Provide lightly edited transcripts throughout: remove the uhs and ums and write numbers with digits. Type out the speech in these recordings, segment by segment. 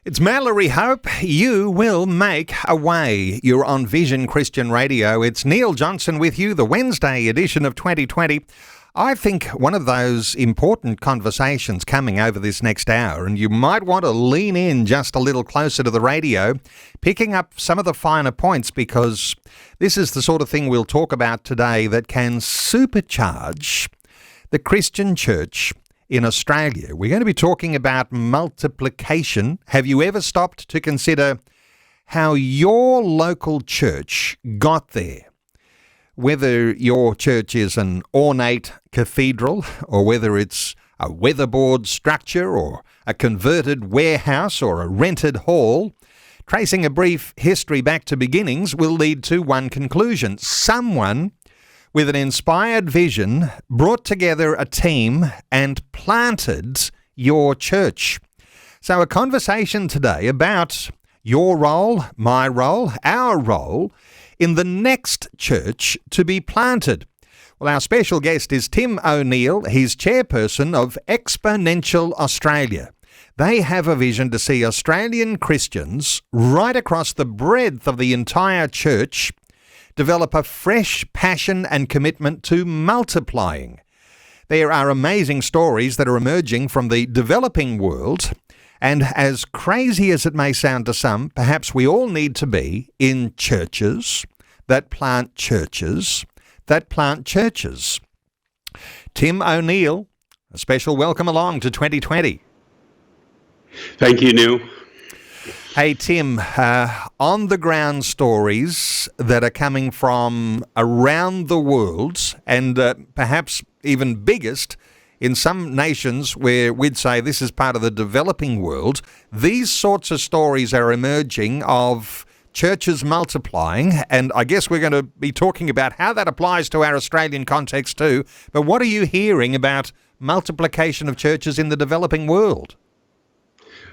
It's Mallory Hope. You will make a way. You're on Vision Christian Radio. It's Neil Johnson with you, the Wednesday edition of 2020. I think one of those important conversations coming over this next hour, and you might want to lean in just a little closer to the radio, picking up some of the finer points, because this is the sort of thing we'll talk about today that can supercharge the Christian church in Australia. We're going to be talking about multiplication. Have you ever stopped to consider how your local church got there? Whether your church is an ornate cathedral, or whether it's a weatherboard structure, or a converted warehouse, or a rented hall, tracing a brief history back to beginnings will lead to one conclusion. Someone with an inspired vision brought together a team and planted your church. So a conversation today about your role, my role, our role in the next church to be planted. Well, our special guest is Tim O'Neill. He's Chairperson of Exponential Australia. They have a vision to see Australian Christians right across the breadth of the entire church develop a fresh passion and commitment to multiplying. There are amazing stories that are emerging from the developing world, and as crazy as it may sound to some, perhaps we all need to be in churches that plant churches that plant churches. Tim O'Neill, a special welcome along to 2020. Thank you, Neil. Hey, Tim, on-the-ground stories that are coming from around the world, and perhaps even biggest in some nations where we'd say this is part of the developing world. These sorts of stories are emerging of churches multiplying, and I guess we're going to be talking about how that applies to our Australian context too. But what are you hearing about multiplication of churches in the developing world?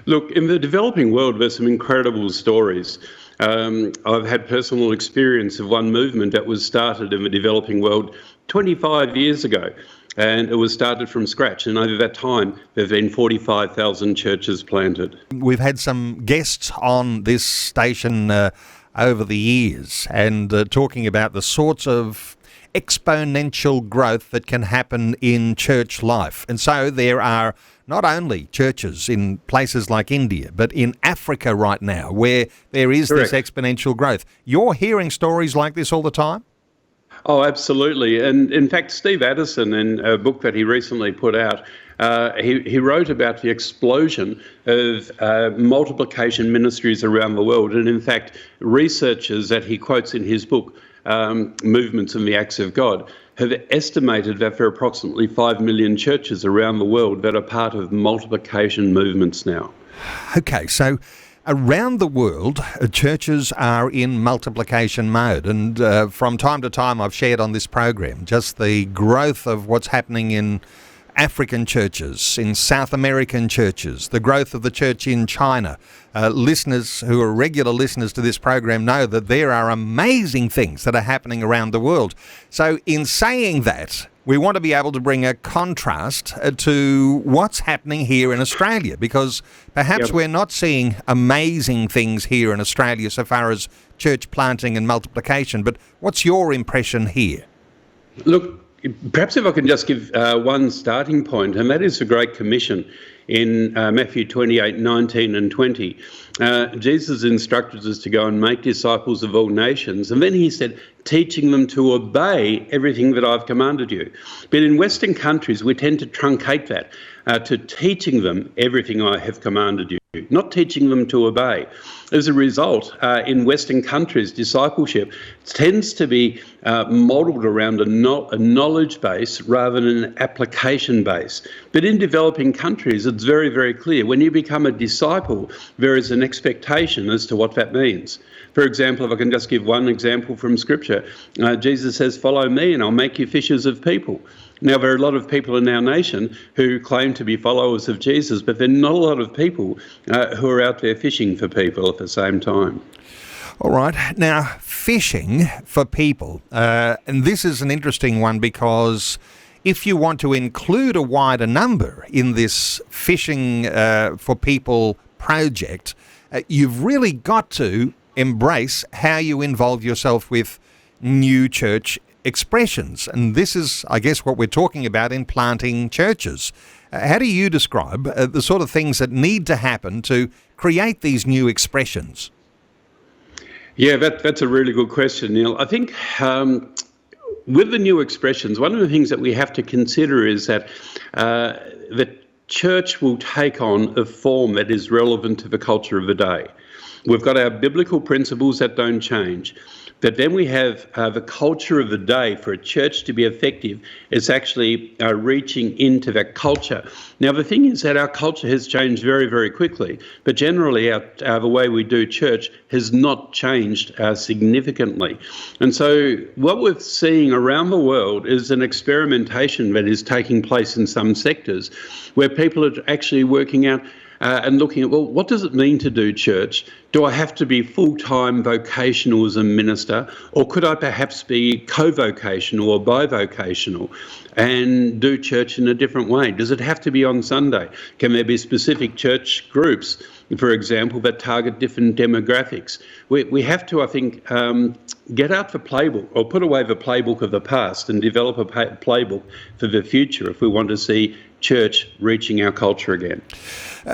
Look, in the developing world, there's some incredible stories. I've had personal experience of one movement that was started in the developing world 25 years ago, and it was started from scratch. And over that time, there have been 45,000 churches planted. We've had some guests on this station over the years, and talking about the sorts of exponential growth that can happen in church life. And so there are not only churches in places like India, but in Africa right now, where there is Correct. this exponential growth. You're hearing stories like this all the time? Oh, absolutely. And in fact, Steve Addison, in a book that he recently put out, he wrote about the explosion of multiplication ministries around the world. And in fact, researchers that he quotes in his book, Movements and the Acts of God, have estimated that there are approximately 5 million churches around the world that are part of multiplication movements now. Okay, so around the world, churches are in multiplication mode. And from time to time, I've shared on this program just the growth of what's happening in African churches, in South American churches, the growth of the church in China. Listeners who are regular listeners to this program know that there are amazing things that are happening around the world. So in saying that, we want to be able to bring a contrast to what's happening here in Australia, because perhaps we're not seeing amazing things here in Australia so far as church planting and multiplication. But what's your impression here? Look, perhaps if I can just give one starting point, and that is the Great Commission in Matthew 28, 19 and 20. Jesus instructed us to go and make disciples of all nations. And then he said, teaching them to obey everything that I've commanded you. But in Western countries, we tend to truncate that to teaching them everything I have commanded you, not teaching them to obey. As a result, in Western countries, discipleship tends to be modelled around a knowledge base rather than an application base. But in developing countries, it's very, very clear. When you become a disciple, there is an expectation as to what that means. For example, if I can just give one example from Scripture, Jesus says, follow me and I'll make you fishers of people. Now, there are a lot of people in our nation who claim to be followers of Jesus, but there are not a lot of people who are out there fishing for people at the same time. All right. Now, fishing for people, and this is an interesting one because if you want to include a wider number in this fishing for people project, you've really got to embrace how you involve yourself with new church expressions. And this is, I guess, what we're talking about in planting churches. How do you describe the sort of things that need to happen to create these new expressions? Yeah, that's a really good question, Neil. I think with the new expressions, one of the things that we have to consider is that the church will take on a form that is relevant to the culture of the day. We've got our biblical principles that don't change. But then we have the culture of the day. For a church to be effective, it's actually reaching into that culture. Now, the thing is that our culture has changed very, very quickly, but generally the way we do church has not changed significantly. And so what we're seeing around the world is an experimentation that is taking place in some sectors where people are actually working out and looking at, well, what does it mean to do church? Do I have to be full-time vocational as a minister, or could I perhaps be co-vocational or bi-vocational and do church in a different way? Does it have to be on Sunday? Can there be specific church groups, for example, that target different demographics? We have to, I think, get out the playbook, or put away the playbook of the past and develop a playbook for the future if we want to see church reaching our culture again.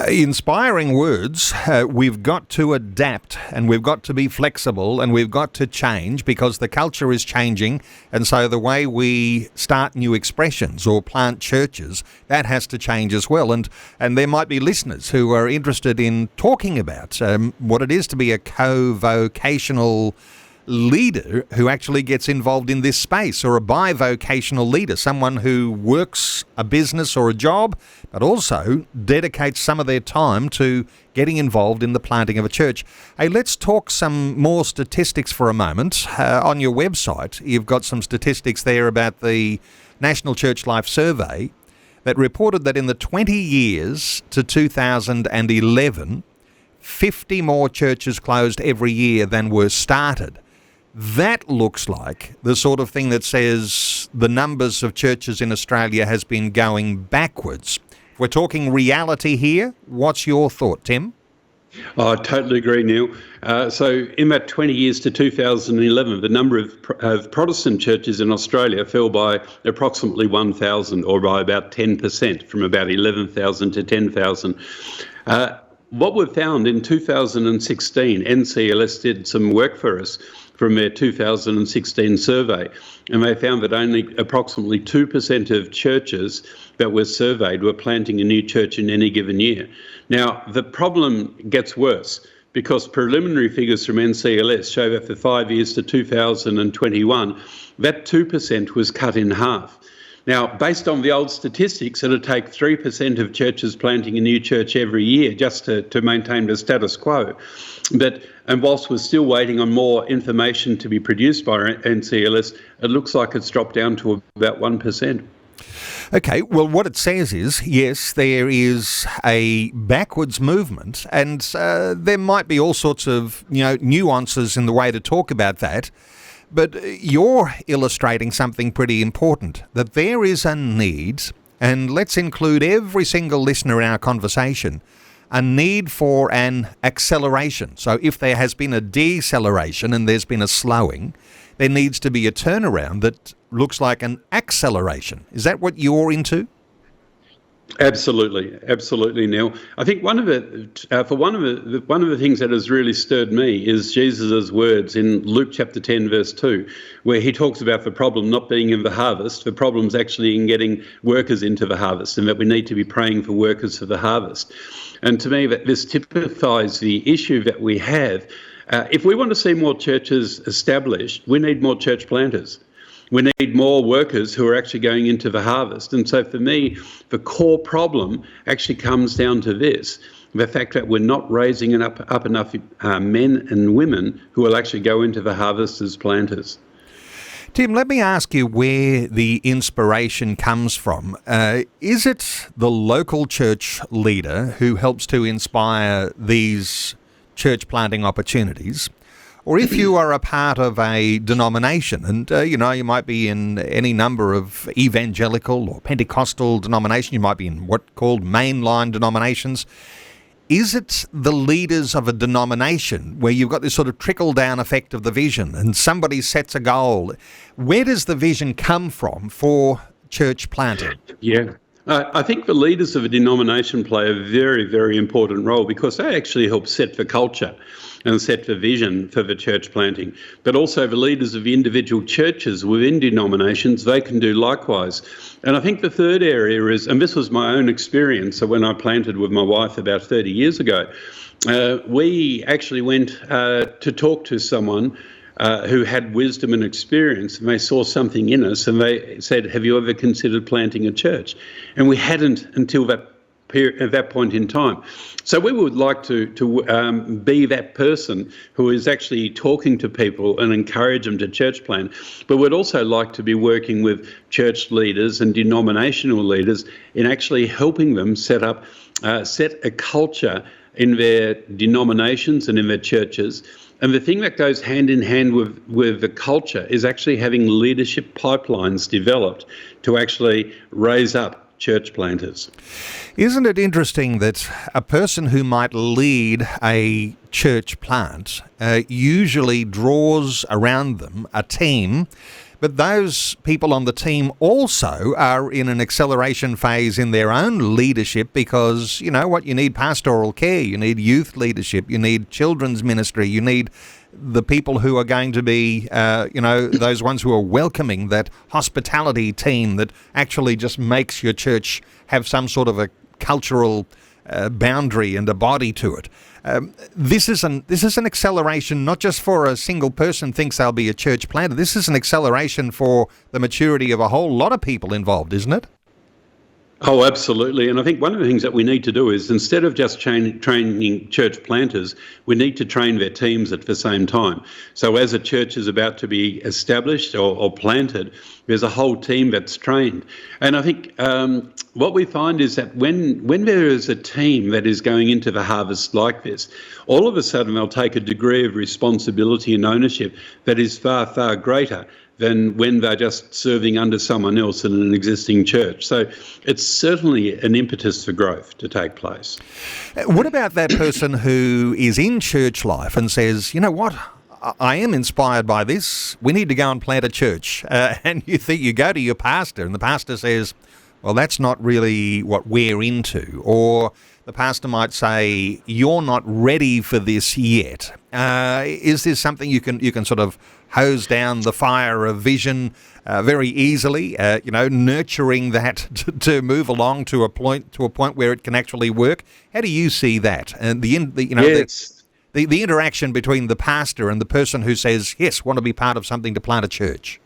Inspiring words. We've got to adapt, and we've got to be flexible, and we've got to change because the culture is changing, and so the way we start new expressions or plant churches, that has to change as well. And there might be listeners who are interested in talking about what it is to be a co-vocational leader who actually gets involved in this space, or a bi-vocational leader, someone who works a business or a job but also dedicates some of their time to getting involved in the planting of a church. Hey, let's talk some more statistics for a moment. On your website, you've got some statistics there about the National Church Life Survey that reported that in the 20 years to 2011, 50 more churches closed every year than were started. That looks like the sort of thing that says the numbers of churches in Australia has been going backwards. If we're talking reality here, what's your thought, Tim? I totally agree, Neil. So in that 20 years to 2011, the number of Protestant churches in Australia fell by approximately 1,000, or by about 10%, from about 11,000 to 10,000. What we've found in 2016, NCLS did some work for us from their 2016 survey, and they found that only approximately 2% of churches that were surveyed were planting a new church in any given year. Now, the problem gets worse because preliminary figures from NCLS show that for 5 years to 2021, that 2% was cut in half. Now, based on the old statistics, it would take 3% of churches planting a new church every year just to maintain the status quo. And whilst we're still waiting on more information to be produced by NCLS, it looks like it's dropped down to about 1%. Okay, well, what it says is, yes, there is a backwards movement, and there might be all sorts of nuances in the way to talk about that. But you're illustrating something pretty important, that there is a need, and let's include every single listener in our conversation, a need for an acceleration. So if there has been a deceleration and there's been a slowing, there needs to be a turnaround that looks like an acceleration. Is that what you're into? Absolutely, Neil. I think one of the things that has really stirred me is Jesus' words in Luke chapter 10, verse 2, where he talks about the problem not being in the harvest, the problem's actually in getting workers into the harvest, and that we need to be praying for workers for the harvest. And to me, that this typifies the issue that we have. If we want to see more churches established, we need more church planters. We need more workers who are actually going into the harvest. And so for me, the core problem actually comes down to this, the fact that we're not raising up enough men and women who will actually go into the harvest as planters. Tim, let me ask you where the inspiration comes from. Is it the local church leader who helps to inspire these church planting opportunities? Or if you are a part of a denomination, and you might be in any number of evangelical or Pentecostal denominations, you might be in what called mainline denominations, Is it the leaders of a denomination where you've got this sort of trickle-down effect of the vision and somebody sets a goal? Where does the vision come from for church planting? Yeah. I think the leaders of a denomination play a very, very important role because they actually help set the culture and set the vision for the church planting. But also the leaders of individual churches within denominations, they can do likewise. And I think the third area is, and this was my own experience, so when I planted with my wife about 30 years ago, we actually went to talk to someone who had wisdom and experience, and they saw something in us and they said, have you ever considered planting a church? And we hadn't until at that point in time. So we would like to be that person who is actually talking to people and encourage them to church plant, but we'd also like to be working with church leaders and denominational leaders in actually helping them set a culture in their denominations and in their churches. And the thing that goes hand in hand with the culture is actually having leadership pipelines developed to actually raise up church planters. Isn't it interesting that a person who might lead a church plant usually draws around them a team, but those people on the team also are in an acceleration phase in their own leadership because, you know what, you need pastoral care, you need youth leadership, you need children's ministry, you need the people who are going to be, those ones who are welcoming, that hospitality team that actually just makes your church have some sort of a cultural boundary and a body to it. This is an acceleration not just for a single person thinks they'll be a church planter. This is an acceleration for the maturity of a whole lot of people involved, isn't it? Oh, absolutely. And I think one of the things that we need to do is instead of just training church planters, we need to train their teams at the same time. So as a church is about to be established or planted, there's a whole team that's trained. And I think what we find is that when there is a team that is going into the harvest like this, all of a sudden they'll take a degree of responsibility and ownership that is far, far greater than when they're just serving under someone else in an existing church. So it's certainly an impetus for growth to take place. What about that person who is in church life and says, you know what, I am inspired by this, we need to go and plant a church. And you go to your pastor and the pastor says, well, that's not really what we're into. Or the pastor might say, you're not ready for this yet. Is this something you can sort of hose down the fire of vision very easily, nurturing that to move along to a point where it can actually work? How do you see that? And the interaction between the pastor and the person who says, yes, want to be part of something to plant a church?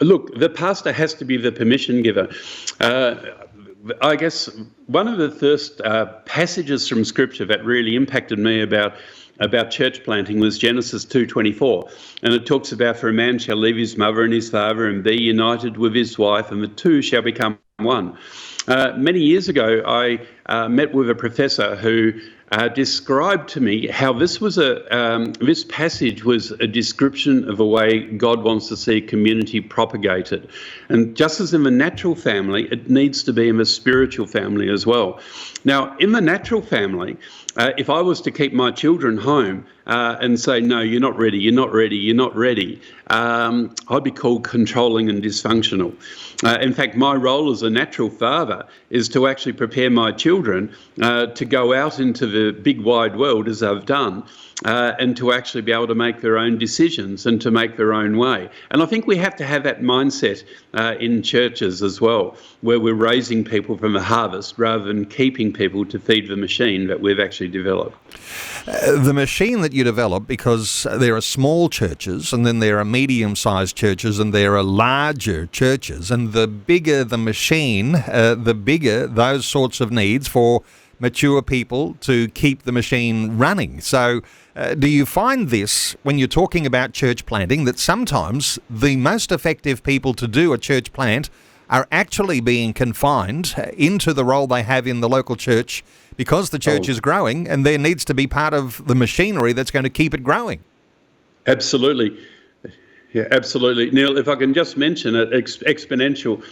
Look, the pastor has to be the permission giver. I guess one of the first passages from Scripture that really impacted me about church planting was Genesis 2:24, and it talks about, for a man shall leave his mother and his father and be united with his wife, and the two shall become one. Many years ago, I met with a professor who described to me how this passage was a description of a way God wants to see community propagated. And just as in the natural family, it needs to be in the spiritual family as well. Now, in the natural family, if I was to keep my children home and say, no, you're not ready, you're not ready, you're not ready, I'd be called controlling and dysfunctional. In fact, my role as a natural father is to actually prepare my children to go out into the big wide world as I've done, and to actually be able to make their own decisions and to make their own way. And I think we have to have that mindset in churches as well, where we're raising people from the harvest rather than keeping people to feed the machine that we've actually developed. The machine that you develop, because there are small churches and then there are medium-sized churches and there are larger churches, and the bigger the machine, the bigger those sorts of needs for mature people to keep the machine running. So do you find this when you're talking about church planting, that sometimes the most effective people to do a church plant are actually being confined into the role they have in the local church because the church is growing and there needs to be part of the machinery that's going to keep it growing? Absolutely. Yeah, absolutely. Neil, if I can just mention it, Exponential,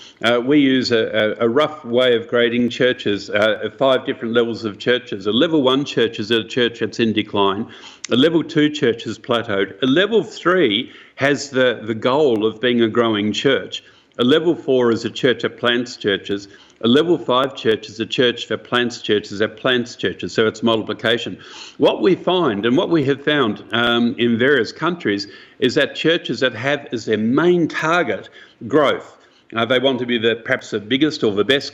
we use a rough way of grading churches, 5 different levels of churches. A level 1 church is a church that's in decline. A level 2 church has plateaued. A level 3 has the goal of being a growing church. A level 4 is a church that plants churches. A level 5 church is a church that plants churches, so it's multiplication. What we find and what we have found in various countries is that churches that have as their main target growth, they want to be perhaps the biggest or the best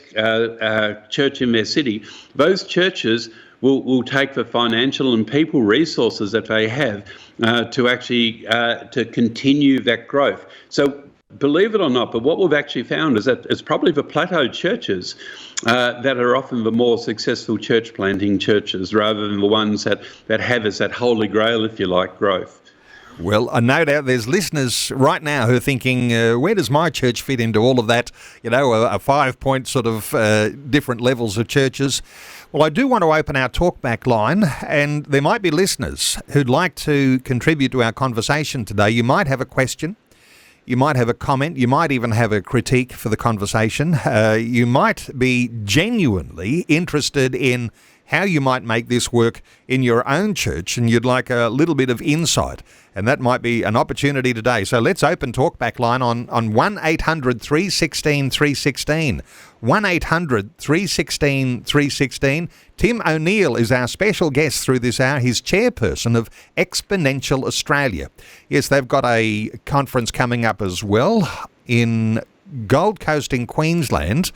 church in their city, those churches will take the financial and people resources that they have to actually to continue that growth. So believe it or not, but what we've actually found is that it's probably the plateaued churches that are often the more successful church planting churches rather than the ones that have as that holy grail, if you like, growth. Well, no doubt there's listeners right now who are thinking, where does my church fit into all of that? You know, a 5-point sort of different levels of churches. Well, I do want to open our talkback line, and there might be listeners who'd like to contribute to our conversation today. You might have a question. You might have a comment. You might even have a critique for the conversation. You might be genuinely interested in how you might make this work in your own church, and you'd like a little bit of insight. And that might be an opportunity today. So let's open talkback line on 1-800 316 316. 1-800 316 316. Tim O'Neill is our special guest through this hour. He's chairperson of Exponential Australia. Yes, they've got a conference coming up as well in Gold Coast in Queensland.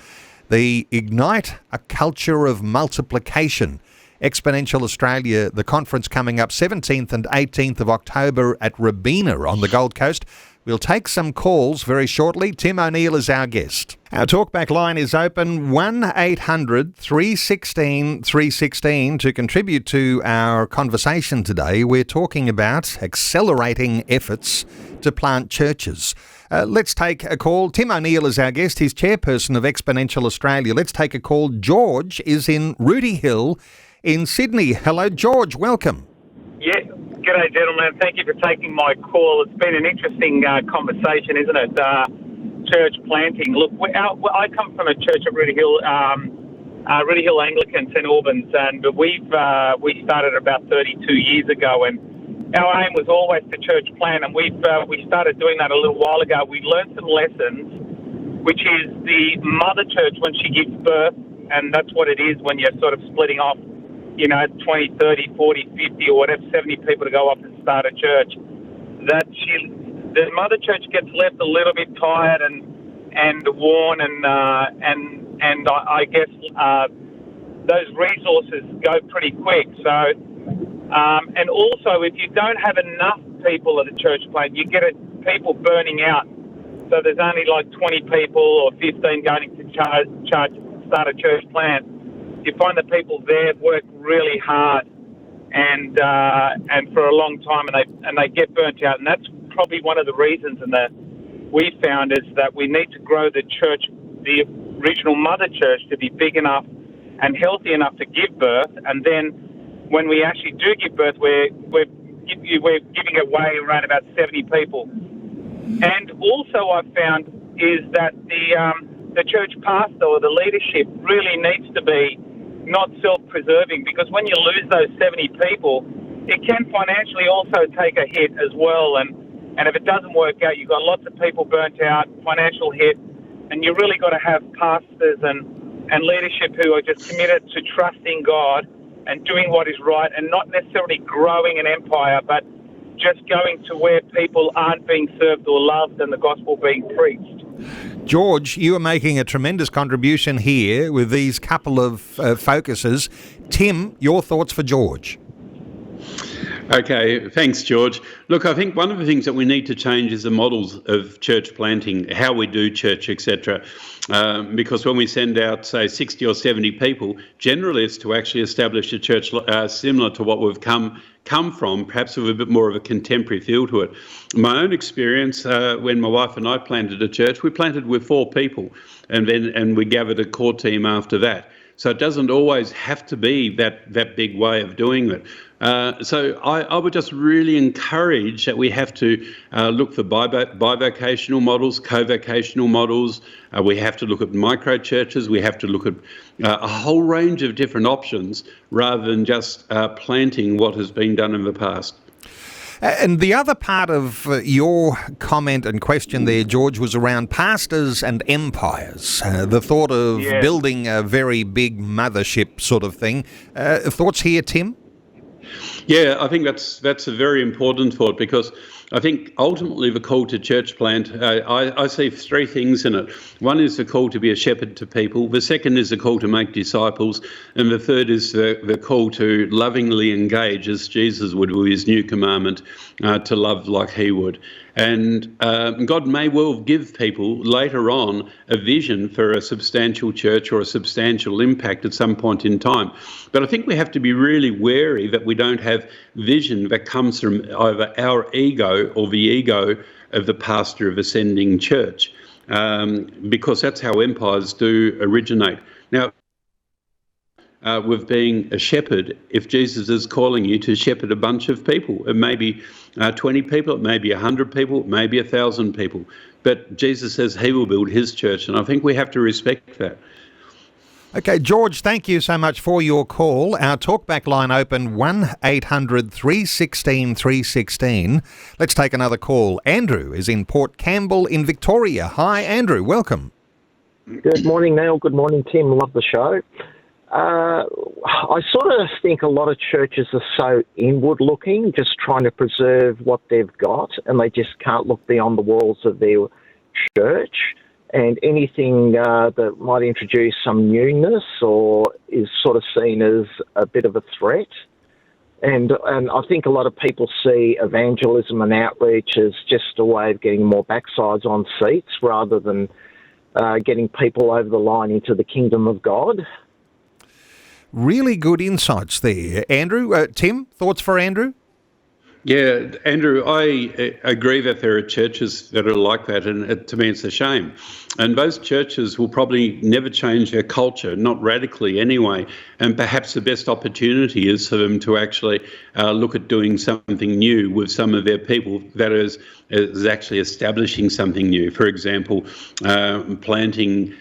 The Ignite a Culture of Multiplication. Exponential Australia, the conference coming up 17th and 18th of October at Robina on the Gold Coast. We'll take some calls very shortly. Tim O'Neill is our guest. Our talkback line is open 1-800 316 316 to contribute to our conversation today. We're talking about accelerating efforts to plant churches. Let's take a call. Tim O'Neill is our guest. He's chairperson of Exponential Australia. Let's take a call. George is in Rooty Hill in Sydney. Hello, George. Welcome. Yeah. G'day, gentlemen. Thank you for taking my call. It's been an interesting conversation, isn't it? Church planting. Look, I come from a church at Rooty Hill Anglican, St Albans, and we started about 32 years ago, and our aim was always to church plant, and we started doing that a little while ago. We learned some lessons, which is the mother church when she gives birth, and that's what it is when you're sort of splitting off, 20, 30, 40, 50 or whatever, 70 people to go off and start a church, the mother church gets left a little bit tired and worn, and I guess those resources go pretty quick. So, and also if you don't have enough people at a church plant, you get people burning out. So there's only like 20 people or 15 going to start a church plant. You find that people there work really hard and for a long time, and they get burnt out, and that's probably one of the reasons. And that we found is that we need to grow the church, the regional mother church, to be big enough and healthy enough to give birth, and then when we actually do give birth, we're giving away around about 70 people. And also I've found is that the church pastor or the leadership really needs to be not self-preserving, because when you lose those 70 people, it can financially also take a hit as well. And if it doesn't work out, you've got lots of people burnt out, financial hit, and you really got to have pastors and leadership who are just committed to trusting God and doing what is right, and not necessarily growing an empire, but just going to where people aren't being served or loved and the gospel being preached. George, you are making a tremendous contribution here with these couple of focuses. Tim, your thoughts for George? Okay, thanks, George. Look, I think one of the things that we need to change is the models of church planting, how we do church, etc. Because when we send out, say, 60 or 70 people, generally it's to actually establish a church similar to what we've come from, perhaps with a bit more of a contemporary feel to it. My own experience, when my wife and I planted a church, we planted with 4 people, and we gathered a core team after that. So it doesn't always have to be that big way of doing it. So I would just really encourage that we have to look for bivocational models, co-vocational models. We have to look at micro churches. We have to look at a whole range of different options rather than just planting what has been done in the past. And the other part of your comment and question there, George, was around pastors and empires. The thought of building a very big mothership sort of thing. Thoughts here, Tim? Yeah, I think that's a very important thought, because I think ultimately the call to church plant, I see three things in it. One is the call to be a shepherd to people. The second is the call to make disciples. And the third is the call to lovingly engage, as Jesus would with his new commandment, to love like he would. And God may well give people later on a vision for a substantial church or a substantial impact at some point in time. But I think we have to be really wary that we don't have vision that comes from either our ego or the ego of the pastor of ascending church, because that's how empires do originate. Now, with being a shepherd, if Jesus is calling you to shepherd a bunch of people, it may be 20 people, it may be 100 people, it may be 1,000 people, but Jesus says he will build his church, and I think we have to respect that. Okay, George, thank you so much for your call. Our talkback line open 1-800-316-316. Let's take another call. Andrew is in Port Campbell in Victoria. Hi, Andrew. Welcome. Good morning, Neil. Good morning, Tim. Love the show. I sort of think a lot of churches are so inward-looking, just trying to preserve what they've got, and they just can't look beyond the walls of their church. And anything that might introduce some newness or is sort of seen as a bit of a threat. And I think a lot of people see evangelism and outreach as just a way of getting more backsides on seats rather than getting people over the line into the kingdom of God. Really good insights there. Andrew, Tim, thoughts for Andrew? Yeah, Andrew, I agree that there are churches that are like that, and to me it's a shame. And those churches will probably never change their culture, not radically anyway, and perhaps the best opportunity is for them to actually look at doing something new with some of their people, that is actually establishing something new. For example, sending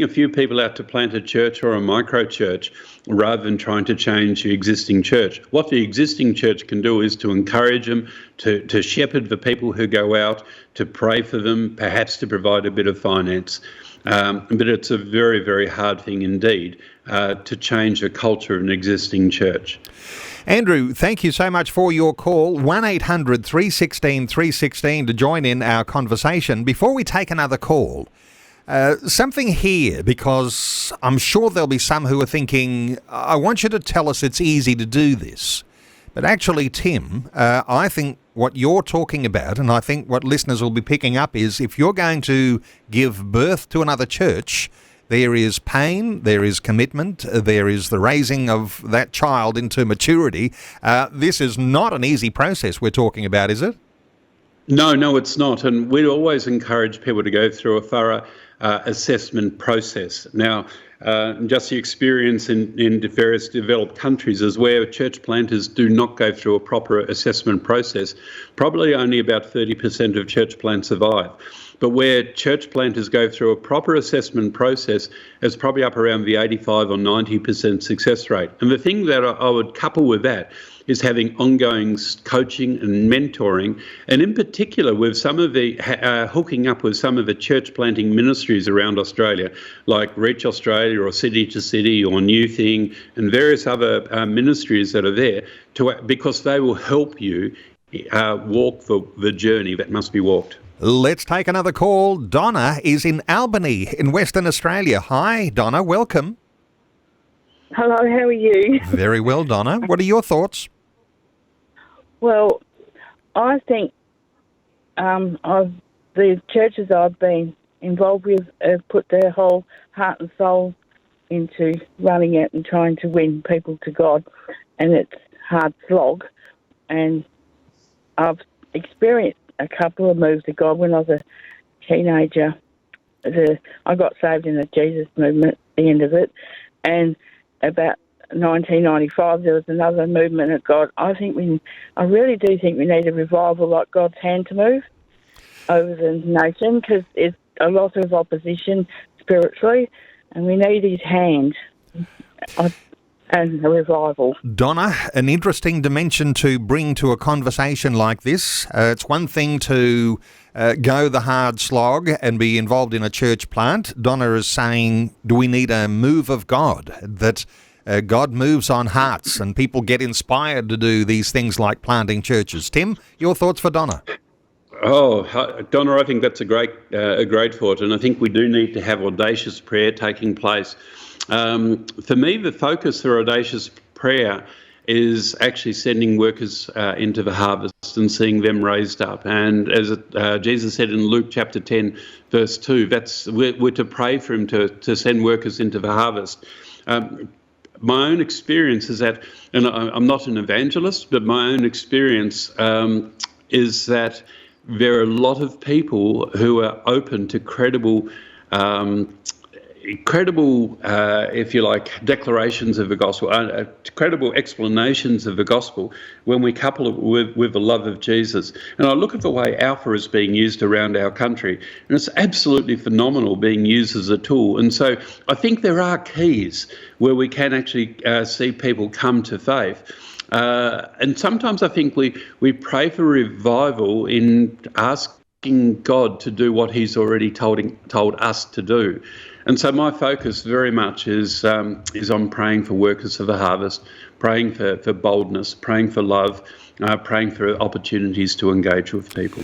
a few people out to plant a church or a micro church rather than trying to change the existing church. What the existing church can do is to encourage them, to shepherd the people who go out, to pray for them, perhaps to provide a bit of finance. But it's a very, very hard thing indeed to change the culture of an existing church. Andrew, thank you so much for your call. 1-800-316-316 to join in our conversation. Before we take another call, something here, because I'm sure there'll be some who are thinking, I want you to tell us it's easy to do this. But actually, Tim, I think what you're talking about, and I think what listeners will be picking up, is if you're going to give birth to another church, there is pain, there is commitment, there is the raising of that child into maturity. This is not an easy process we're talking about, is it? No, it's not. And we always encourage people to go through a thorough assessment process. Now, just the experience in various developed countries is where church planters do not go through a proper assessment process. Probably only about 30% of church plants survive. But where church planters go through a proper assessment process, it's probably up around the 85 or 90% success rate. And the thing that I would couple with that is having ongoing coaching and mentoring, and in particular with some of the hooking up with some of the church planting ministries around Australia, like Reach Australia or City to City or New Thing and various other ministries that are there, because they will help you walk the journey that must be walked. Let's take another call. Donna is in Albany in Western Australia. Hi, Donna. Welcome. Hello, how are you? Very well, Donna. What are your thoughts? Well, I think the churches I've been involved with have put their whole heart and soul into running it and trying to win people to God, and it's hard slog. And I've experienced a couple of moves to God when I was a teenager. I got saved in the Jesus movement at the end of it, and about 1995, there was another movement of God. I really do think we need a revival like God's hand to move over the nation, because there's a lot of opposition spiritually, and we need his hand and a revival. Donna, an interesting dimension to bring to a conversation like this. It's one thing to go the hard slog and be involved in a church plant. Donna is saying, do we need a move of God, that God moves on hearts and people get inspired to do these things like planting churches? Tim, your thoughts for Donna? Oh, Donna, I think that's a great thought, and I think we do need to have audacious prayer taking place. For me, the focus for audacious prayer is actually sending workers into the harvest and seeing them raised up. And as Jesus said in Luke chapter 10, verse 2, we're to pray for him to send workers into the harvest. My own experience is that, and I'm not an evangelist, but my own experience is that there are a lot of people who are open to credible, if you like, declarations of the gospel, credible explanations of the gospel when we couple it with the love of Jesus. And I look at the way Alpha is being used around our country, and it's absolutely phenomenal being used as a tool. And so I think there are keys where we can actually see people come to faith. And sometimes I think we pray for revival in asking God to do what he's already told us to do. And so my focus very much is on praying for workers of the harvest, praying for boldness, praying for love, praying for opportunities to engage with people.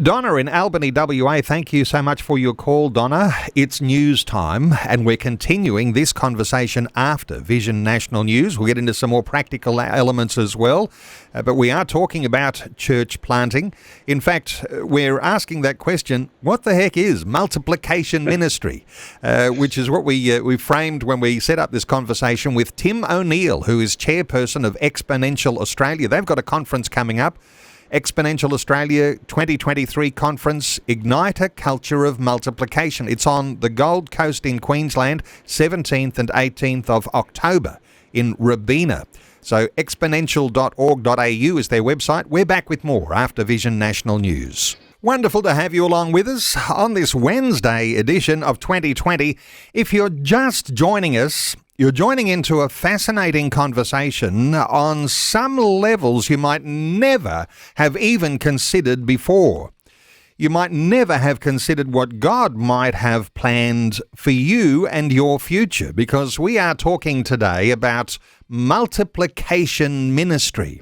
Donna in Albany, WA, thank you so much for your call, Donna. It's news time, and we're continuing this conversation after Vision National News. We'll get into some more practical elements as well, but we are talking about church planting. In fact, we're asking that question, what the heck is multiplication ministry? Which is what we framed when we set up this conversation with Tim O'Neill, who is Chairperson of Exponential Australia. They've got a conference coming up, Exponential Australia 2023 conference, Ignite a Culture of Multiplication. It's on the Gold Coast in Queensland, 17th and 18th of October in Robina. So exponential.org.au is their website. We're back with more after Vision National News. Wonderful to have you along with us on this Wednesday edition of 2020. If you're just joining us, you're joining into a fascinating conversation on some levels you might never have even considered before. You might never have considered what God might have planned for you and your future, because we are talking today about multiplication ministry.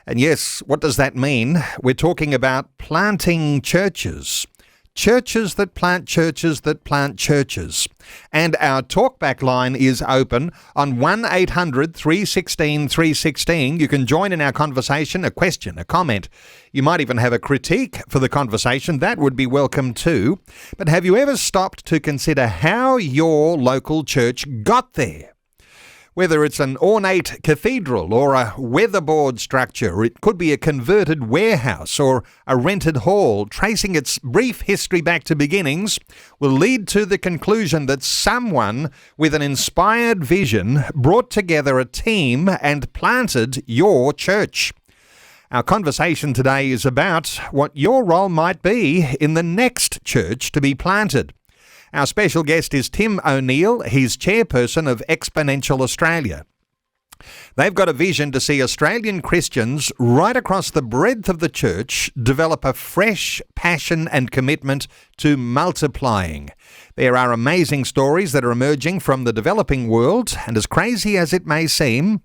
And yes, what does that mean? We're talking about planting churches. Churches that plant churches that plant churches. And our talkback line is open on 1800 316 316. You can join in our conversation, a question, a comment. You might even have a critique for the conversation. That would be welcome too. But have you ever stopped to consider how your local church got there? Whether it's an ornate cathedral or a weatherboard structure, it could be a converted warehouse or a rented hall, tracing its brief history back to beginnings will lead to the conclusion that someone with an inspired vision brought together a team and planted your church. Our conversation today is about what your role might be in the next church to be planted. Our special guest is Tim O'Neill. He's Chairperson of Exponential Australia. They've got a vision to see Australian Christians right across the breadth of the church develop a fresh passion and commitment to multiplying. There are amazing stories that are emerging from the developing world, and as crazy as it may seem,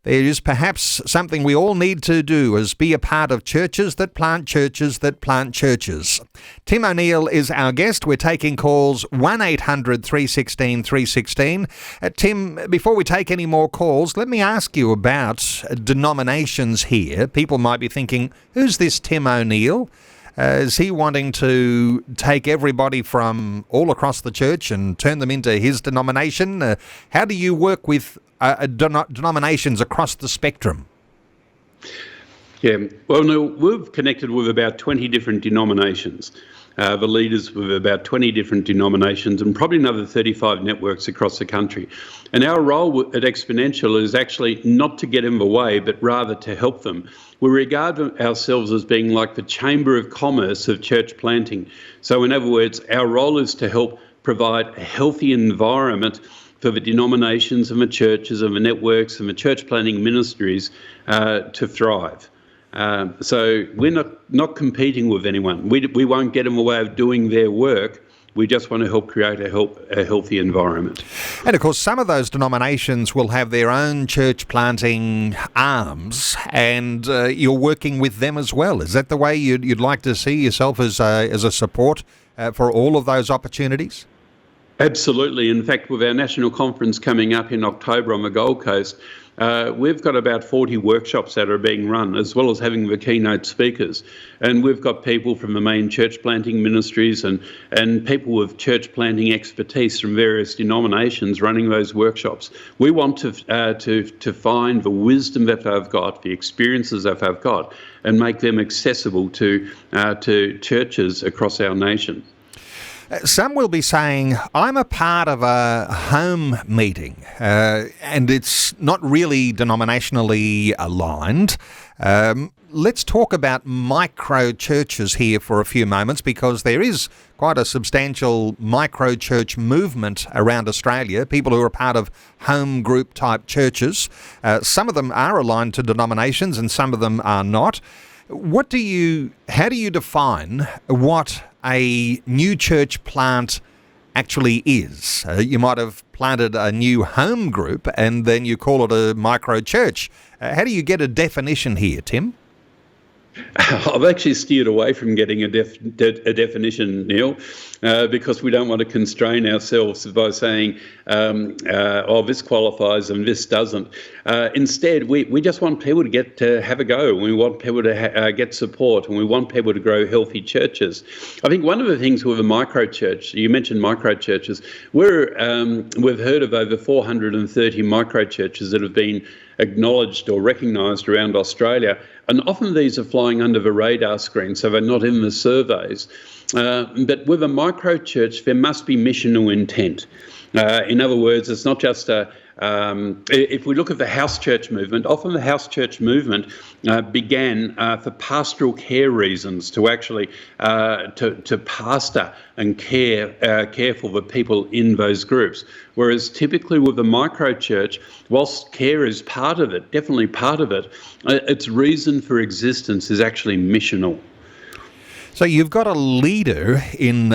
there is perhaps something we all need to do as be a part of churches that plant churches that plant churches. Tim O'Neill is our guest. We're taking calls 1800 316 316. Tim, before we take any more calls, let me ask you about denominations here. People might be thinking, who's this Tim O'Neill? Is he wanting to take everybody from all across the church and turn them into his denomination? How do you work with denominations across the spectrum? Yeah, well, no, we've connected with about 20 different denominations. the leaders of about 20 different denominations and probably another 35 networks across the country. And our role at Exponential is actually not to get in the way, but rather to help them. We regard ourselves as being like the Chamber of Commerce of church planting. So in other words, our role is to help provide a healthy environment for the denominations and the churches and the networks and the church planting ministries to thrive. So we're not competing with anyone. We won't get in the way of doing their work. We just want to help create a healthy environment. And of course, some of those denominations will have their own church planting arms, and you're working with them as well. Is that the way you'd like to see yourself as a support for all of those opportunities? Absolutely. In fact, with our national conference coming up in October on the Gold Coast, we've got about 40 workshops that are being run, as well as having the keynote speakers. And we've got people from the main church planting ministries and people with church planting expertise from various denominations running those workshops. We want to find the wisdom that they've got, the experiences that they've got, and make them accessible to churches across our nation. Some will be saying, I'm a part of a home meeting, and it's not really denominationally aligned. Let's talk about micro-churches here for a few moments, because there is quite a substantial micro-church movement around Australia, people who are part of home group type churches. Some of them are aligned to denominations and some of them are not. How do you define what a new church plant actually is? You might have planted a new home group and then you call it a micro church. How do you get a definition here, Tim? I've actually steered away from getting a definition, Neil, because we don't want to constrain ourselves by saying, this qualifies and this doesn't. Instead, we just want people to have a go. We want people to get support, and we want people to grow healthy churches. I think one of the things with a micro-church, you mentioned micro-churches, we've heard of over 430 micro-churches that have been acknowledged or recognised around Australia, and often these are flying under the radar screen, so they're not in the surveys. But with a micro-church, there must be missional intent. In other words, it's not just if we look at the house church movement, often the house church movement began for pastoral care reasons, to actually to pastor and care for the people in those groups. Whereas typically with a micro-church, whilst care is part of it, definitely part of it, its reason for existence is actually missional. So you've got a leader in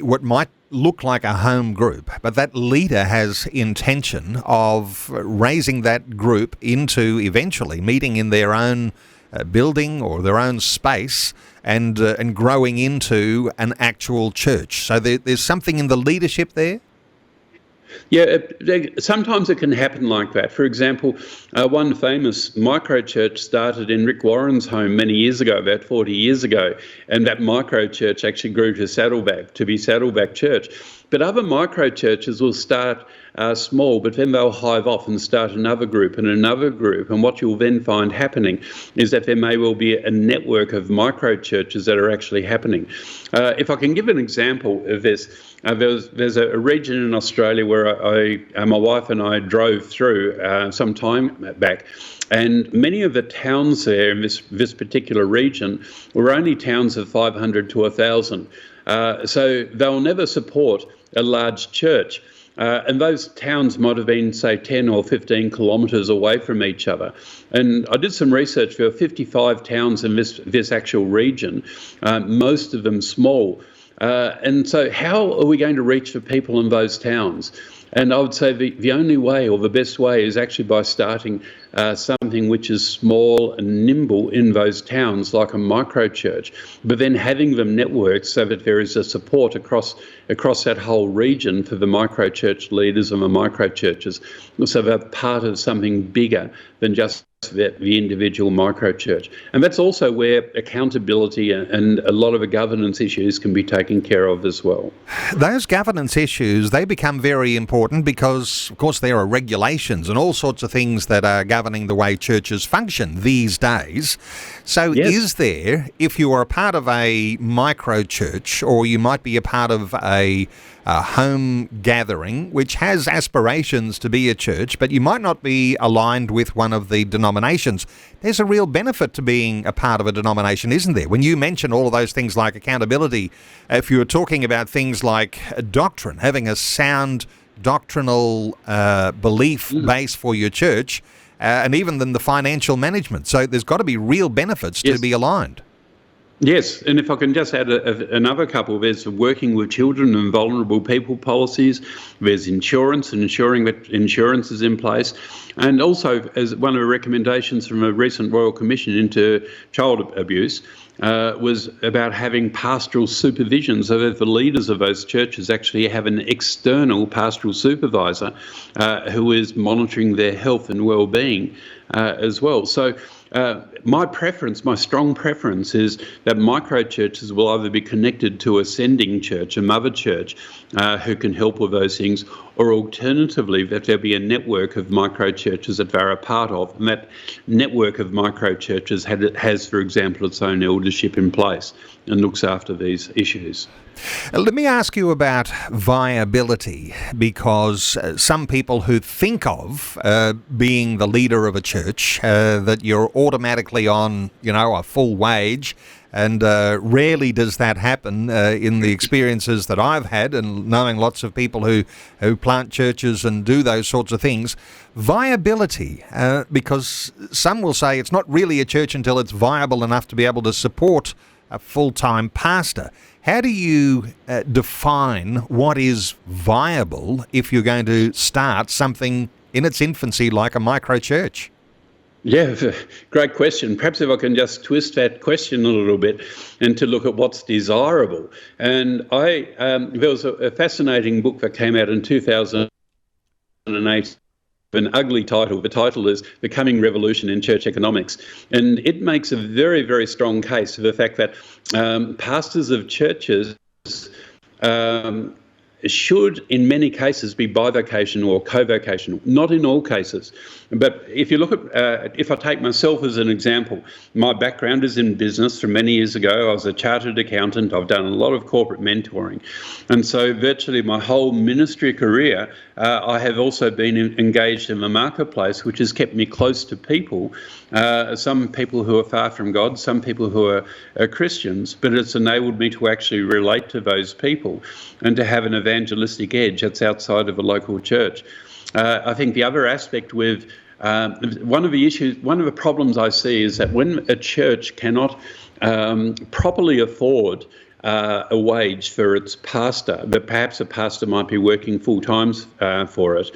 what might look like a home group, but that leader has intention of raising that group into eventually meeting in their own building or their own space and growing into an actual church. So there's something in the leadership there? Yeah, sometimes it can happen like that. For example, one famous micro-church started in Rick Warren's home many years ago, about 40 years ago, and that micro-church actually grew to Saddleback Church. But other micro-churches will start small, but then they'll hive off and start another group and another group. And what you'll then find happening is that there may well be a network of micro-churches that are actually happening. If I can give an example of this, there's a region in Australia where my wife and I drove through some time back, and many of the towns there in this particular region were only towns of 500 to 1,000. So they'll never support a large church. And those towns might have been, say, 10 or 15 kilometres away from each other. And I did some research. There were 55 towns in this actual region, most of them small. And so how are we going to reach the people in those towns? And I would say the only way, or the best way, is actually by starting something which is small and nimble in those towns, like a micro-church, but then having them networked so that there is a support across that whole region for the micro-church leaders and the micro-churches, so they're part of something bigger than just the individual microchurch. And that's also where accountability and a lot of the governance issues can be taken care of as well. Those governance issues, they become very important because, of course, there are regulations and all sorts of things that are governing the way churches function these days. So is there, if you are a part of a microchurch, or you might be a part of a home gathering which has aspirations to be a church, but you might not be aligned with one of the denominations, there's a real benefit to being a part of a denomination, isn't there? When you mention all of those things like accountability, if you're talking about things like doctrine, having a sound doctrinal belief base for your church, and even then the financial management. So there's got to be real benefits to be aligned. Yes, and if I can just add another couple, there's working with children and vulnerable people policies, there's insurance and ensuring that insurance is in place, and also as one of the recommendations from a recent Royal Commission into child abuse was about having pastoral supervision, so that the leaders of those churches actually have an external pastoral supervisor who is monitoring their health and well-being as well. So my strong preference is that microchurches will either be connected to a sending church, a mother church, who can help with those things, or alternatively that there be a network of microchurches that they're a part of, and that network of microchurches has, for example, its own eldership in place and looks after these issues. Let me ask you about viability, because some people who think of being the leader of a church, that you're automatically on, a full wage, and rarely does that happen in the experiences that I've had, and knowing lots of people who plant churches and do those sorts of things. Viability, because some will say it's not really a church until it's viable enough to be able to support a full-time pastor. How do you define what is viable if you're going to start something in its infancy like a microchurch? Yeah, great question. Perhaps if I can just twist that question a little bit and to look at what's desirable. And there was a fascinating book that came out in 2008, an ugly title. The title is The Coming Revolution in Church Economics. And it makes a very, very strong case for the fact that pastors of churches should, in many cases, be bivocational or co-vocational. Not in all cases. But if you look at, if I take myself as an example, my background is in business. From many years ago, I was a chartered accountant. I've done a lot of corporate mentoring. And so virtually my whole ministry career, I have also been engaged in the marketplace, which has kept me close to people, some people who are far from God, some people who are Christians, but it's enabled me to actually relate to those people and to have an evangelistic edge that's outside of a local church. I think the other aspect with one of the problems I see is that when a church cannot properly afford a wage for its pastor, but perhaps a pastor might be working full time for it,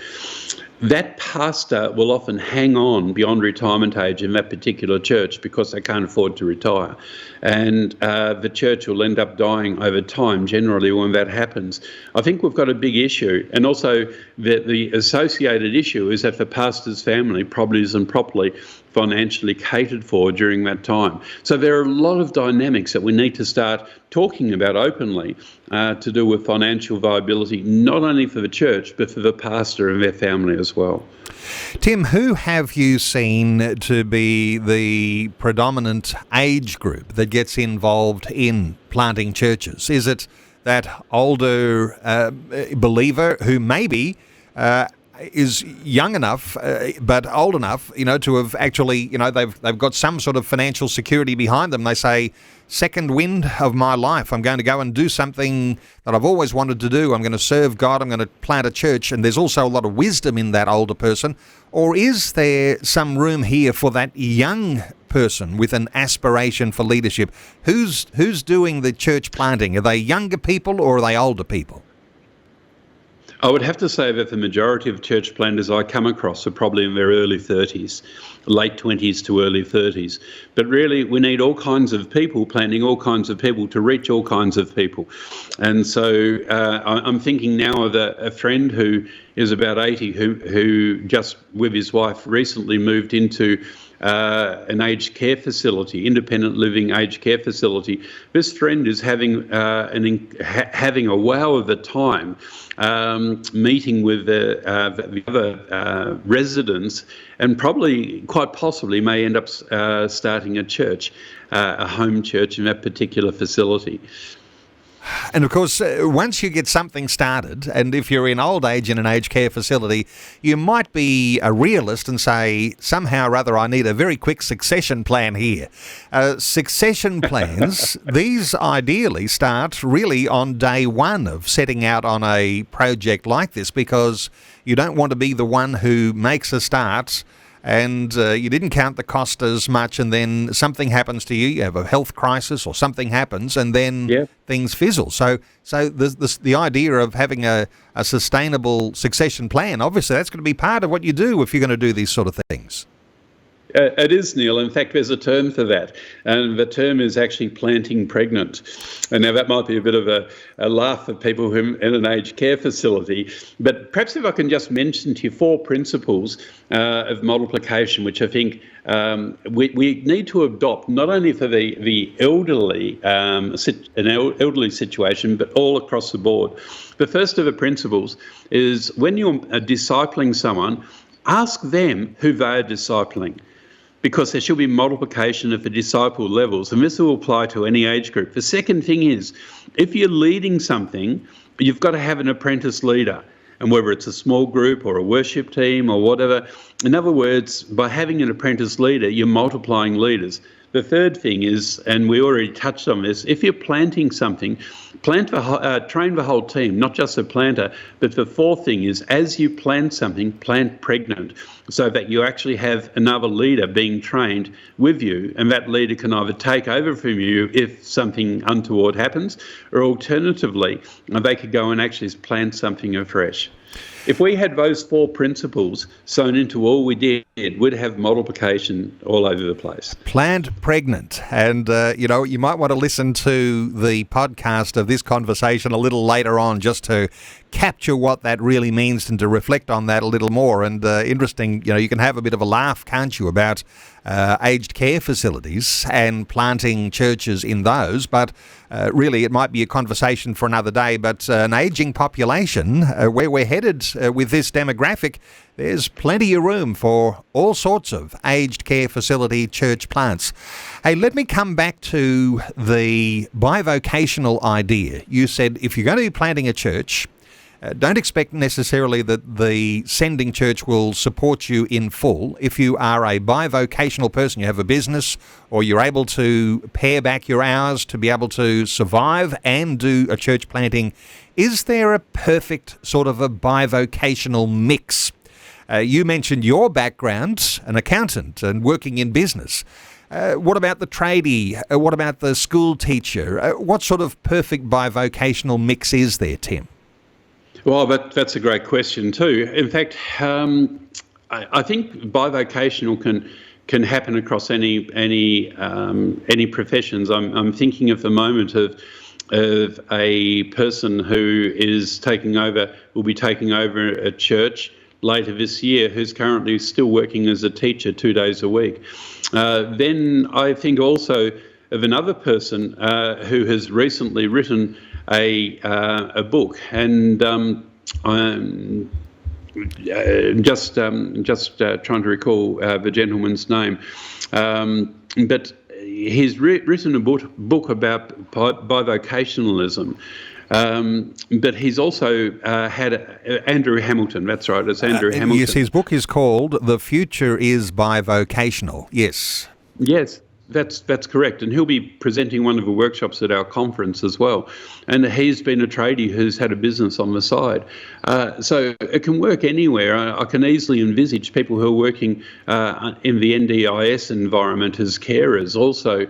that pastor will often hang on beyond retirement age in that particular church because they can't afford to retire. And the church will end up dying over time, generally, when that happens. I think we've got a big issue. And also the associated issue is that the pastor's family probably isn't properly financially catered for during that time. So there are a lot of dynamics that we need to start talking about openly to do with financial viability, not only for the church, but for the pastor and their family as well. Tim, who have you seen to be the predominant age group that gets involved in planting churches? Is it that older believer who maybe is young enough but old enough, to have actually, they've got some sort of financial security behind them? They say, second wind of my life, I'm going to go and do something that I've always wanted to do. I'm going to serve God. I'm going to plant a church. And there's also a lot of wisdom in that older person. Or is there some room here for that young person with an aspiration for leadership? Who's doing the church planting? Are they younger people or are they older people? I would have to say that the majority of church planters I come across are probably in their early 30s, late 20s to early 30s. But really, we need all kinds of people planting all kinds of people to reach all kinds of people. And so I'm thinking now of a friend who is about 80 who just with his wife recently moved into an aged care facility, independent living aged care facility. This friend is having having a wow of a time, meeting with the other residents, and probably, quite possibly, may end up starting a church, a home church in that particular facility. And of course, once you get something started, and if you're in old age in an aged care facility, you might be a realist and say, somehow or other, I need a very quick succession plan here. Succession plans, these ideally start really on day one of setting out on a project like this, because you don't want to be the one who makes a start and you didn't count the cost as much, and then something happens to you have a health crisis or something happens, and then things fizzle. So the idea of having a sustainable succession plan, obviously that's going to be part of what you do if you're going to do these sort of things. It is, Neil. In fact, there's a term for that, and the term is actually planting pregnant. And now that might be a bit of a laugh for people who are in an aged care facility, but perhaps if I can just mention to you 4 principles of multiplication, which I think we need to adopt, not only for the elderly, an elderly situation, but all across the board. The first of the principles is when you're discipling someone, ask them who they are discipling, because there should be multiplication at the disciple levels, and this will apply to any age group. The second thing is, if you're leading something, you've got to have an apprentice leader, and whether it's a small group or a worship team or whatever. In other words, by having an apprentice leader, you're multiplying leaders. The third thing is, and we already touched on this, if you're planting something, train the whole team, not just the planter. But the fourth thing is, as you plant something, plant pregnant, so that you actually have another leader being trained with you, and that leader can either take over from you if something untoward happens, or alternatively, they could go and actually plant something afresh. If we had those 4 principles sewn into all we did, we'd have multiplication all over the place. Plant pregnant. And, you might want to listen to the podcast of this conversation a little later on just to capture what that really means and to reflect on that a little more. And interesting, you can have a bit of a laugh, can't you, about aged care facilities and planting churches in those. But really, it might be a conversation for another day. But an ageing population, where we're headed with this demographic, there's plenty of room for all sorts of aged care facility church plants. Hey, let me come back to the bivocational idea. You said if you're going to be planting a church, don't expect necessarily that the sending church will support you in full. If you are a bivocational person, you have a business, or you're able to pare back your hours to be able to survive and do a church planting, is there a perfect sort of a bivocational mix? You mentioned your background, an accountant and working in business. What about the tradie? What about the school teacher? What sort of perfect bivocational mix is there, Tim? Well, that's a great question too. In fact, I think bivocational can happen across any professions. I'm thinking at the moment of a person who will be taking over a church later this year, who's currently still working as a teacher 2 days a week. Then I think also of another person who has recently written a book, and I'm just trying to recall the gentleman's name, but he's written a book about bivocationalism. But he's also had Andrew Hamilton. That's right, it's Andrew Hamilton. Yes, his book is called The Future is Bivocational. Yes. Yes, that's correct. And he'll be presenting one of the workshops at our conference as well. And he's been a tradie who's had a business on the side. So it can work anywhere. I can easily envisage people who are working in the NDIS environment as carers also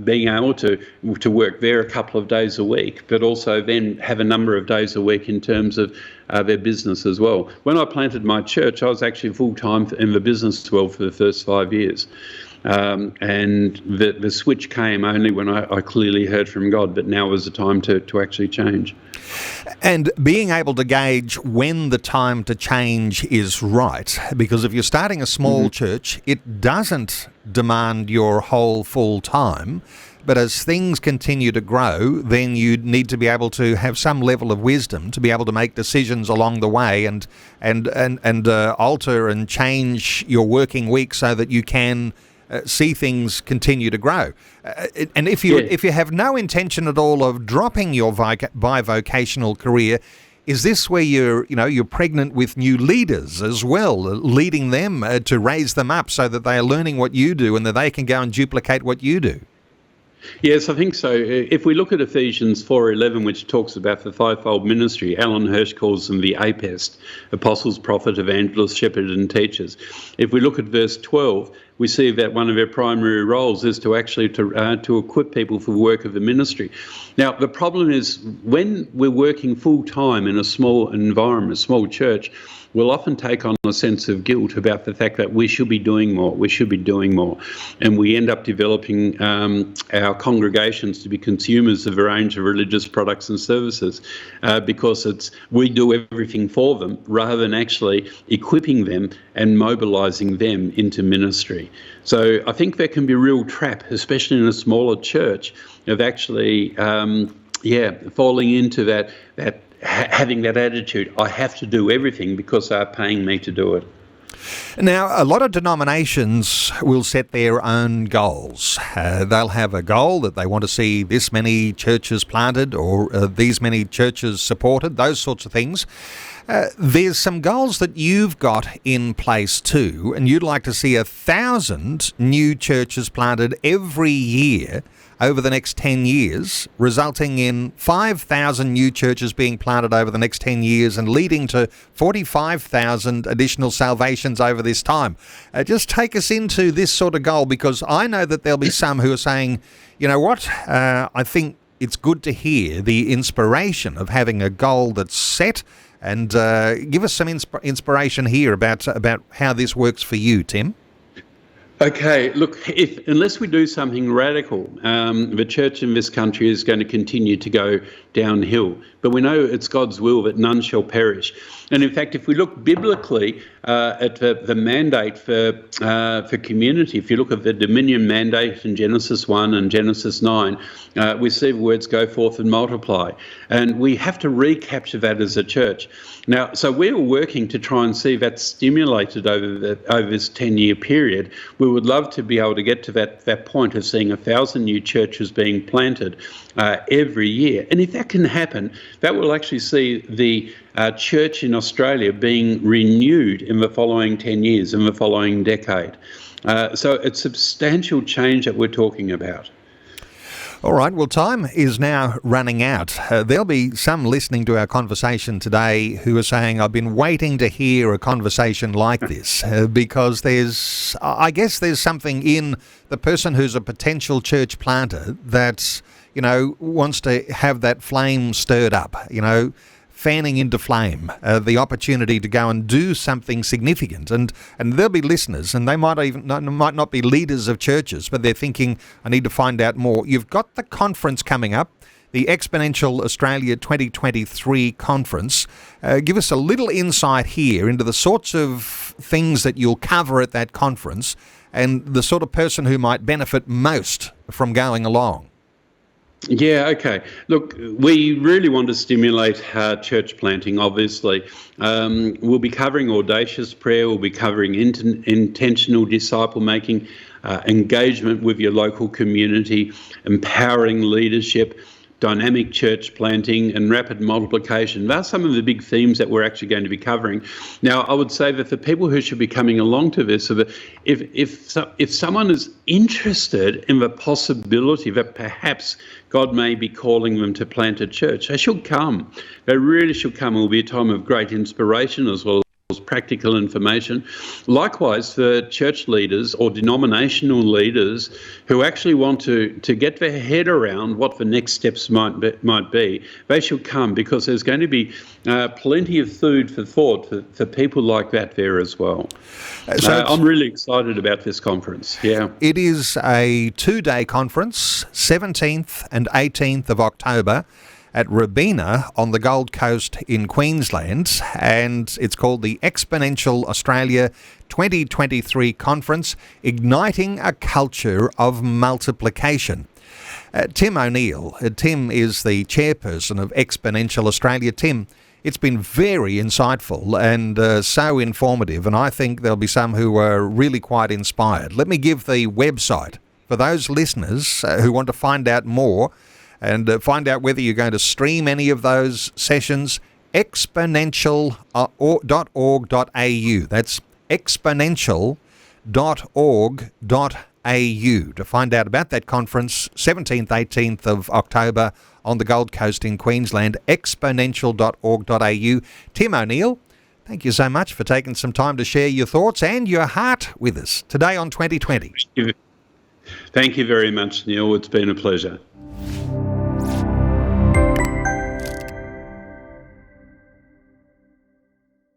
being able to work there a couple of days a week, but also then have a number of days a week in terms of their business as well. When I planted my church, I was actually full-time in the business world for the first 5 years. And the switch came only when I clearly heard from God, but now was the time to actually change. And being able to gauge when the time to change is right, because if you're starting a small church, it doesn't demand your whole full time. But as things continue to grow, then you need to be able to have some level of wisdom to be able to make decisions along the way and alter and change your working week so that you can see things continue to grow. And if you have no intention at all of dropping your bi-vocational career, is this where you're pregnant with new leaders as well, leading them to raise them up so that they are learning what you do and that they can go and duplicate what you do? Yes, I think so. If we look at Ephesians 4:11, which talks about the fivefold ministry, Alan Hirsch calls them the APEST, apostles, prophet, evangelist, shepherd and teachers. If we look at verse 12, we see that one of their primary roles is to actually to equip people for the work of the ministry. Now, the problem is when we're working full-time in a small environment, a small church, we'll often take on a sense of guilt about the fact that we should be doing more, and we end up developing our congregations to be consumers of a range of religious products and services because we do everything for them rather than actually equipping them and mobilising them into ministry. So I think there can be a real trap, especially in a smaller church, of actually falling into that having that attitude, I have to do everything because they're paying me to do it. Now, a lot of denominations will set their own goals. They'll have a goal that they want to see this many churches planted or these many churches supported, those sorts of things. There's some goals that you've got in place too, and you'd like to see 1,000 new churches planted every year over the next 10 years, resulting in 5,000 new churches being planted over the next 10 years and leading to 45,000 additional salvations over this time. Just take us into this sort of goal, because I know that there'll be some who are saying, you know what, I think it's good to hear the inspiration of having a goal that's set, and give us some inspiration here about how this works for you, Tim. Okay, look, unless we do something radical, the church in this country is going to continue to go downhill. But we know it's God's will that none shall perish. And in fact, if we look biblically at the mandate for community, if you look at the dominion mandate in Genesis 1 and Genesis 9, we see the words go forth and multiply. And we have to recapture that as a church. Now, so we're working to try and see that stimulated over this 10-year period. We would love to be able to get to that point of seeing 1,000 new churches being planted every year. And if that can happen, that will actually see the church in Australia being renewed in the following 10 years, in the following decade. So it's substantial change that we're talking about. All right, well, time is now running out. There'll be some listening to our conversation today who are saying, I've been waiting to hear a conversation like this because I guess there's something in the person who's a potential church planter that, wants to have that flame stirred up, fanning into flame, the opportunity to go and do something significant. And there'll be listeners, and they might not be leaders of churches, but they're thinking, I need to find out more. You've got the conference coming up, the Exponential Australia 2023 conference. Give us a little insight here into the sorts of things that you'll cover at that conference and the sort of person who might benefit most from going along. Yeah, okay. Look, we really want to stimulate church planting, obviously. We'll be covering audacious prayer, we'll be covering intentional disciple-making, engagement with your local community, empowering leadership, dynamic church planting and rapid multiplication. Those are some of the big themes that we're actually going to be covering. Now, I would say that the people who should be coming along to this, so that if someone is interested in the possibility that perhaps God may be calling them to plant a church, they should come. They really should come. It will be a time of great inspiration as well practical information. Likewise, for church leaders or denominational leaders who actually want to get their head around what the next steps might be, they should come, because there's going to be plenty of food for thought for people like that there as well. I'm really excited about this conference. Yeah, it is a 2-day conference, 17th and 18th of October, at Robina on the Gold Coast in Queensland, and it's called the Exponential Australia 2023 Conference, Igniting a Culture of Multiplication. Tim O'Neill. Tim is the chairperson of Exponential Australia. Tim, it's been very insightful and so informative, and I think there'll be some who are really quite inspired. Let me give the website for those listeners who want to find out more and find out whether you're going to stream any of those sessions. Exponential.org.au. That's exponential.org.au to find out about that conference, 17th, 18th of October on the Gold Coast in Queensland, exponential.org.au. Tim O'Neill, thank you so much for taking some time to share your thoughts and your heart with us today on 2020. Thank you very much, Neil. It's been a pleasure.